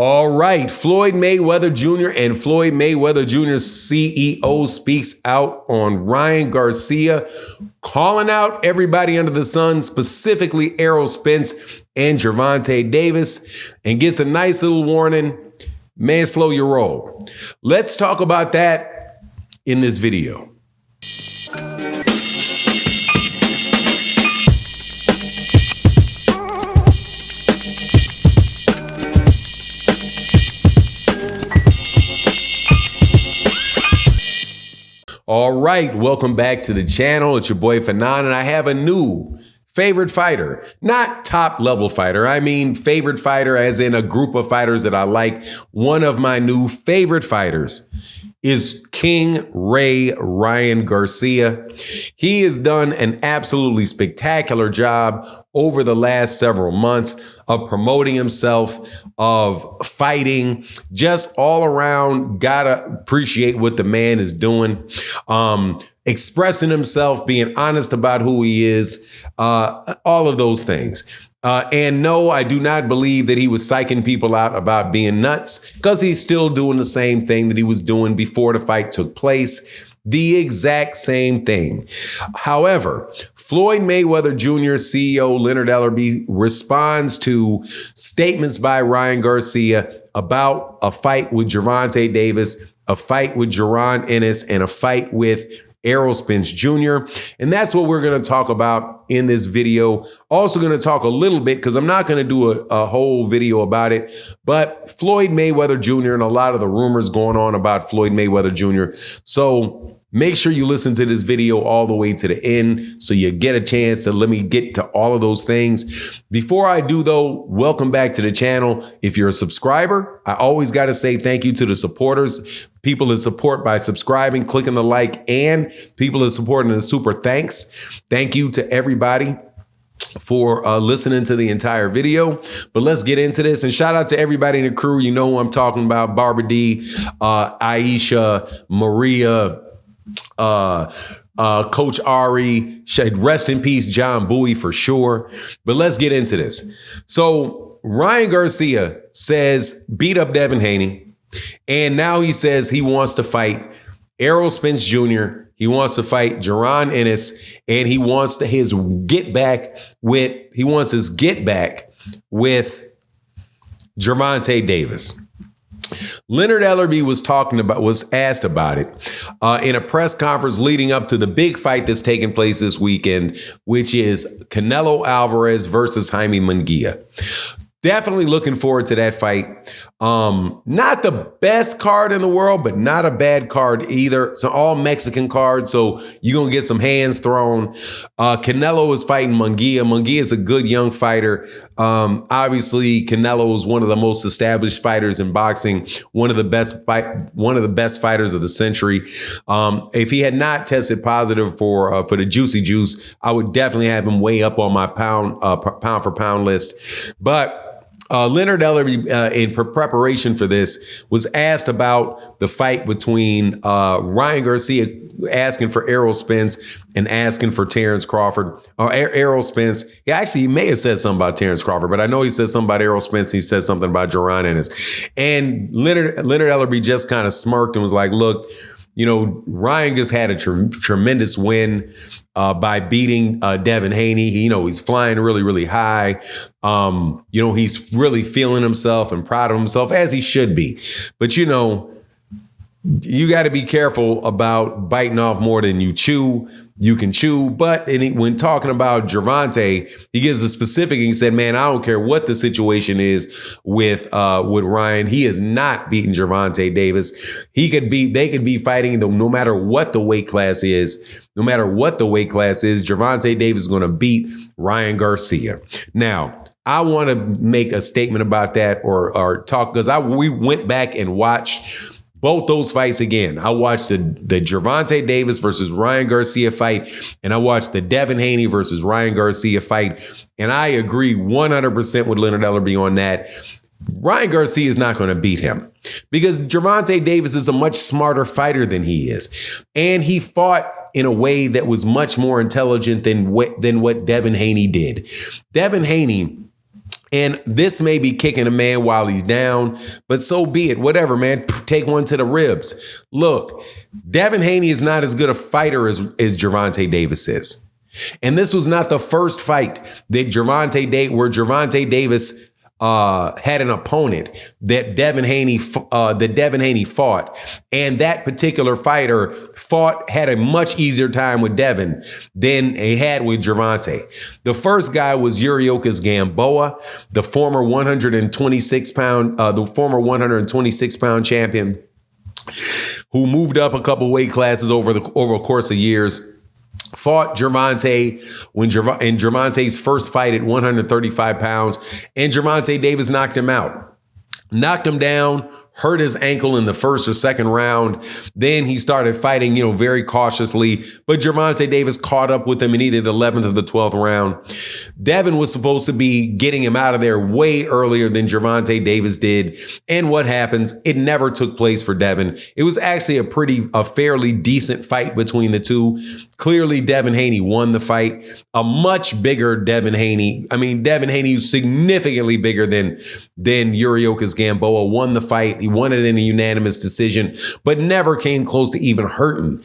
All right, Floyd Mayweather Jr. and Floyd Mayweather Jr.'s CEO speaks out on Ryan Garcia, calling out everybody under the sun, specifically Errol Spence and Gervonta Davis, and gets a nice little warning, man, slow your roll. Let's talk about that in this video. All right, welcome back to the channel. It's your boy Fanon, and I have a new favorite fighter. Not top level fighter. I mean favorite fighter as in a group of fighters that I like. One of my new favorite fighters is King Ray Ryan Garcia. He has done an absolutely spectacular job over the last several months of promoting himself, of fighting, just all around. Gotta appreciate what the man is doing. Expressing himself, being honest about who he is, all of those things. And no, I do not believe that he was psyching people out about being nuts, because he's still doing the same thing that he was doing before the fight took place. The exact same thing. However, Floyd Mayweather Jr. CEO Leonard Ellerby responds to statements by Ryan Garcia about a fight with Gervonta Davis, a fight with Jaron Ennis, and a fight with Errol Spence Jr. And that's what we're going to talk about in this video. Also going to talk a little bit, because I'm not going to do a whole video about it, but Floyd Mayweather Jr. and a lot of the rumors going on about Floyd Mayweather Jr. So make sure you listen to this video all the way to the end so you get a chance to let me get to all of those things. Before I do, though, welcome back to the channel. If you're a subscriber, I always got to say thank you to the supporters, people that support by subscribing, clicking the like, and people that support in the super thanks. Thank you to everybody for listening to the entire video. But let's get into this. And shout out to everybody in the crew. You know who I'm talking about: Barbara D, Aisha, Maria, Coach Ari, rest in peace, John Bowie, for sure. But let's get into this. So Ryan Garcia says beat up Devin Haney, and now he says he wants to fight Errol Spence Jr., he wants to fight Jaron Ennis, and he wants his get back with Gervonta Davis. Leonard Ellerby was asked about it in a press conference leading up to the big fight that's taking place this weekend, which is Canelo Alvarez versus Jaime Munguia. Definitely looking forward to that fight. Not the best card in the world, but not a bad card either. It's an all Mexican card, so you're going to get some hands thrown. Canelo is fighting Munguia. Munguia is a good young fighter. Obviously, Canelo is one of the most established fighters in boxing, one of the best fighters of the century. If he had not tested positive for the juicy juice, I would definitely have him way up on my pound for pound list. But Leonard Ellerby, in preparation for this, was asked about the fight between Ryan Garcia asking for Errol Spence and asking for Terrence Crawford. Errol Spence. He may have said something about Terrence Crawford, but I know he said something about Errol Spence. He said something about Jaron Ennis. And Leonard Ellerby just kind of smirked and was like, look, you know, Ryan just had a tremendous win by beating Devin Haney. He's flying really, really high. He's really feeling himself and proud of himself, as he should be. But, you got to be careful about biting off more than you can chew. But when talking about Gervonta, he gives a specific. He said, man, I don't care what the situation is with Ryan. He is not beating Gervonta Davis. They could be fighting no matter what the weight class is. No matter what the weight class is, Gervonta Davis is going to beat Ryan Garcia. Now, I want to make a statement about that or talk, because we went back and watched both those fights again. I watched the Gervonta Davis versus Ryan Garcia fight, and I watched the Devin Haney versus Ryan Garcia fight. And I agree 100% with Leonard Ellerby on that. Ryan Garcia is not going to beat him, because Gervonta Davis is a much smarter fighter than he is. And he fought in a way that was much more intelligent than what Devin Haney did. Devin Haney And this may be kicking a man while he's down, but so be it. Whatever, man. Take one to the ribs. Look, Devin Haney is not as good a fighter as Gervonta Davis is. And this was not the first fight that Gervonta Davis had an opponent that Devin Haney fought, and that particular fighter had a much easier time with Devin than he had with Gervonta. The first guy was Yuriorkis Gamboa, the former 126 pound champion, who moved up a couple weight classes over a course of years. Fought Gervonta in Gervonta's first fight at 135 pounds, and Gervonta Davis knocked him out. Knocked him down, hurt his ankle in the first or second round. Then he started fighting, very cautiously, but Gervonta Davis caught up with him in either the 11th or the 12th round. Devin was supposed to be getting him out of there way earlier than Gervonta Davis did. And what happens? It never took place for Devin. It was actually a fairly decent fight between the two. Clearly, Devin Haney won the fight. A much bigger Devin Haney. I mean, Devin Haney is significantly bigger than Yuriorkis Gamboa. Won the fight. He won it in a unanimous decision, but never came close to even hurting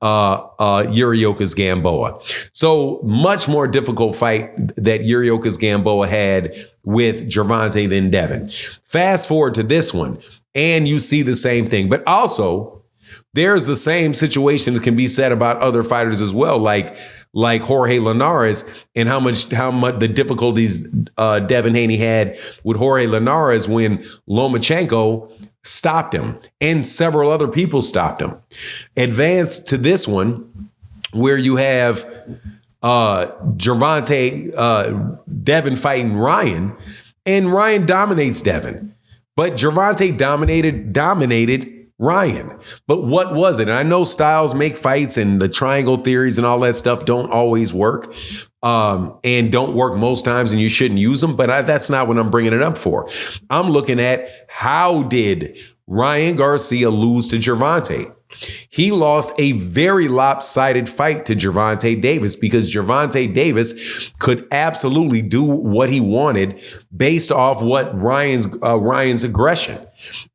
Yuriorkis Gamboa. So much more difficult fight that Yuriorkis Gamboa had with Gervonta than Devin. Fast forward to this one, and you see the same thing. But also, there's the same situation that can be said about other fighters as well, like Jorge Linares, and how much the difficulties Devin Haney had with Jorge Linares when Lomachenko stopped him, and several other people stopped him. Advance to this one, where you have Devin fighting Ryan, and Ryan dominates Devin, but Gervonta dominated Ryan. But what was it? And I know styles make fights, and the triangle theories and all that stuff don't always work, and don't work most times, and you shouldn't use them. But that's not what I'm bringing it up for. I'm looking at, how did Ryan Garcia lose to Gervonta? He lost a very lopsided fight to Gervonta Davis, because Gervonta Davis could absolutely do what he wanted based off what Ryan's aggression.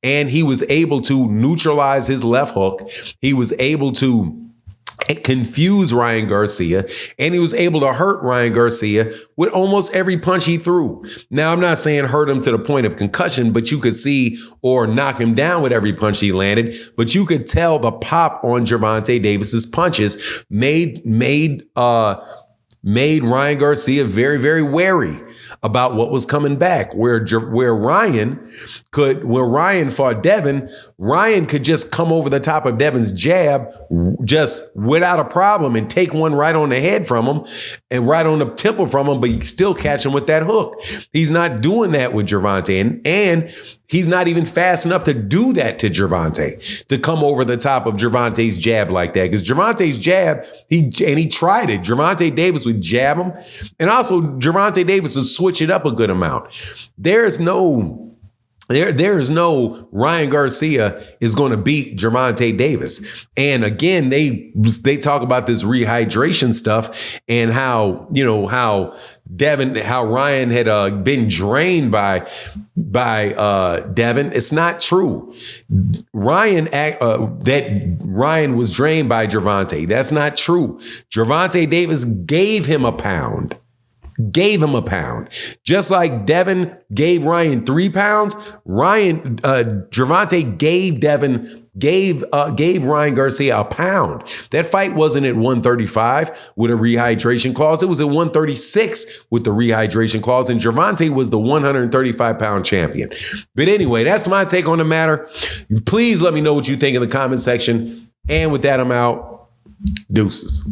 And he was able to neutralize his left hook. He was able to confuse Ryan Garcia, and he was able to hurt Ryan Garcia with almost every punch he threw. Now, I'm not saying hurt him to the point of concussion, but you could see, or knock him down with every punch he landed, but you could tell the pop on Gervonta Davis's punches made Ryan Garcia very, very wary about what was coming back. Where Ryan fought Devin, Ryan could just come over the top of Devin's jab just without a problem and take one right on the head from him and right on the temple from him, but you still catch him with that hook. He's not doing that with Gervonta, and he's not even fast enough to do that to Gervonta, to come over the top of Gervonta's jab like that. Because Gervonta's jab, he tried it. Gervonta Davis would jab him, and also Gervonta Davis would switch it up a good amount. There is no Ryan Garcia is going to beat Gervonta Davis. And again, they talk about this rehydration stuff, and how Ryan had been drained by Devin. It's not true. Ryan was drained by Gervonta. That's not true. Gervonta Davis gave him a pound. Just like Devin gave Ryan 3 pounds, Gervonta gave Ryan Garcia a pound. That fight wasn't at 135 with a rehydration clause. It was at 136 with the rehydration clause, and Gervonta was the 135-pound champion. But anyway, that's my take on the matter. Please let me know what you think in the comment section. And with that, I'm out. Deuces.